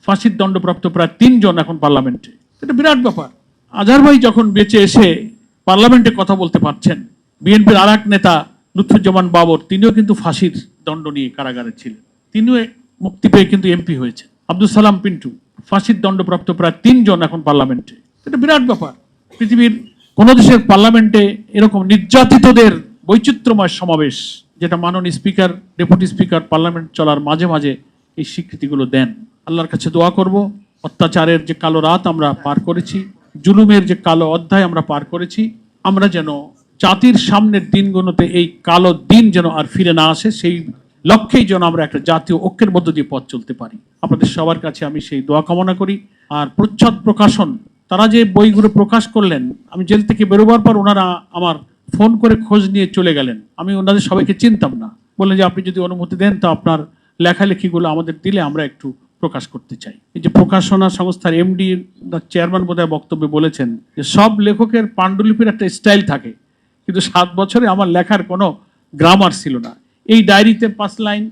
ফাঁসির দণ্ডপ্রাপ্ত প্রায় 3 জন এখন পার্লামেন্টে। এটা বিরাট ব্যাপার। আজহার ভাই যখন বেঁচে এসে পার্লামেন্টে কথা বলতে পারছেন, বিএনপির আর এক নেতা লুৎফুজ্জামান বাবর, তিনিও কিন্তু ফাঁসির দণ্ড নিয়ে কারাগারে ছিলেন, তিনিও মুক্তি পেয়ে কিন্তু এমপি হয়েছে। আব্দুল সালাম পিন্টু, ফাঁসির দণ্ডপ্রাপ্ত প্রায় 3 জন এখন পার্লামেন্টে। এটা বিরাট ব্যাপার। পৃথিবীর কোন দেশের পার্লামেন্টে এরকম নির্যাতিতদের বৈচিত্র্যময় সমাবেশ, যেটা মাননীয় স্পিকার, ডেপুটি স্পিকার পার্লামেন্ট চলার মাঝে মাঝে এই স্বীকৃতিগুলো দেন। আল্লাহর কাছে দোয়া করব, অত্যাচারের যে কালো রাত আমরা পার করেছি, জুলুমের যে কালো অধ্যায় আমরা পার করেছি, আমরা যেন জাতির সামনের দিনগুলোতে এই কালো দিন যেন আর ফিরে না আসে, সেই লক্ষ্যেই যেন আমরা একটা জাতীয় ঐক্যের মধ্য দিয়ে পথ চলতে পারি। আপনাদের সবার কাছে আমি সেই দোয়া কামনা করি। আর প্রচ্ছদ প্রকাশন, তারা যে বইগুলো প্রকাশ করলেন, আমি জেল থেকে বেরোবার পর ওনারা আমার ফোন করে খোঁজ নিয়ে চলে গেলেন। আমি ওনাদের সবাইকে চিনতাম না, বললেন যে আপনি যদি অনুমতি দেন তো আপনার লেখালেখিগুলো আমাদের দিলে আমরা একটু প্রকাশ করতে চাই। এই যে প্রকাশনা সংস্থার এমডি চেয়ারম্যান বোধহয় বক্তব্যে বলেছেন যে সব লেখকের পাণ্ডুলিপির একটা স্টাইল থাকে, কিন্তু 7 বছরে আমার লেখার কোনো গ্রামার ছিল না। এই ডায়েরিতে 5 লাইন,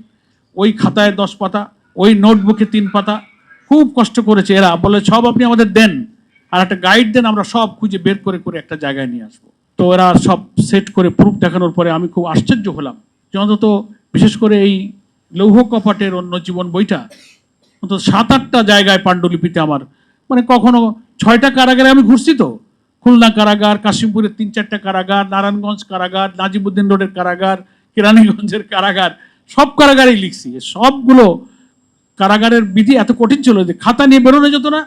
ওই খাতায় 10 পাতা, ওই নোটবুকে 3 পাতা, খুব কষ্ট করেছে এরা। বলে সব আপনি আমাদের দেন আর একটা গাইড দেন, আমরা সব খুঁজে বের করে করে একটা জায়গায় নিয়ে আসবো। তো এরা সব সেট করে প্রুফ দেখানোর পরে আমি খুব আশ্চর্য হলাম যে অন্তত বিশেষ করে এই লৌহ কপাটের অন্য জীবন বইটা অন্তত 7-8টা জায়গায় পাণ্ডুলিপিতে আমার, মানে কখনো 6টা কারাগারে আমি ঘুরছি, তো খুলনা কারাগার, কাশিমপুরের 3-4টা কারাগার, নারায়ণগঞ্জ কারাগার, নাজিবুদ্দিন রোডের কারাগার, কেরানীগঞ্জের কারাগার, সব কারাগারেই লিখছি। সবগুলো কারাগারের বিধি এত কঠিন ছিল যে খাতা নিয়ে বেরোনো যেত না,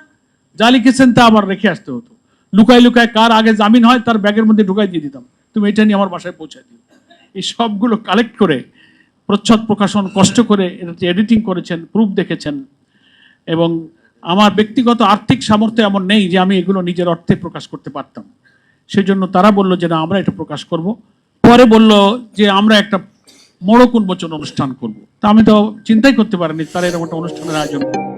যা লিখেছেন তা আবার রেখে আসতে হতো। লুকায় লুকায় কার আগে জামিন হয় তার ব্যাগের মধ্যে ঢুকাই দিয়ে দিতাম, তুমি এটা নিয়ে আমার বাসায় পৌঁছায় দিও। এই সবগুলো কালেক্ট করে প্রচ্ছদ প্রকাশন কষ্ট করে এডিটিং করেছেন, প্রুফ দেখেছেন। এবং আমার ব্যক্তিগত আর্থিক সামর্থ্য এমন নেই যে আমি এগুলো নিজের অর্থে প্রকাশ করতে পারতাম, সেই জন্য তারা বললো যে না আমরা এটা প্রকাশ করব। পরে বলল যে আমরা একটা মোড়ক উন্মোচন অনুষ্ঠান করব। তা আমি তো চিন্তাই করতে পারিনি তারা এরকম একটা অনুষ্ঠানের আয়োজন করবে।